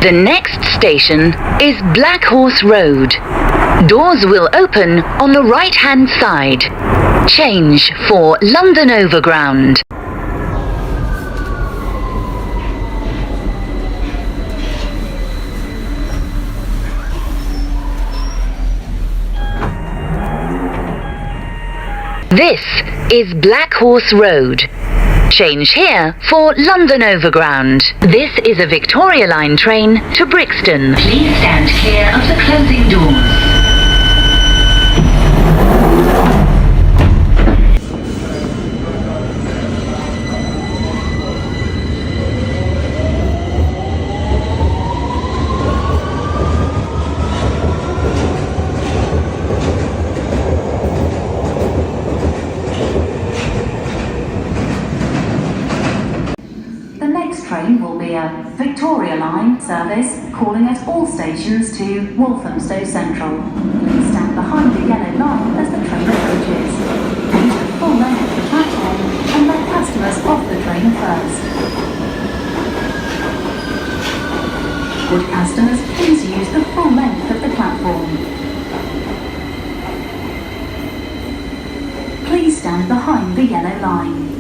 The next station is Black Horse Road. Doors will open on the right-hand side. Change for London Overground. This is Black Horse Road. Change here for London Overground. This is a Victoria Line train to Brixton. Please stand clear of the closing doors. Train will be a Victoria Line service calling at all stations to Walthamstow Central. Please stand behind the yellow line as the train approaches. Use the full length of the platform and let customers off the train first. Would customers please use the full length of the platform? Please stand behind the yellow line.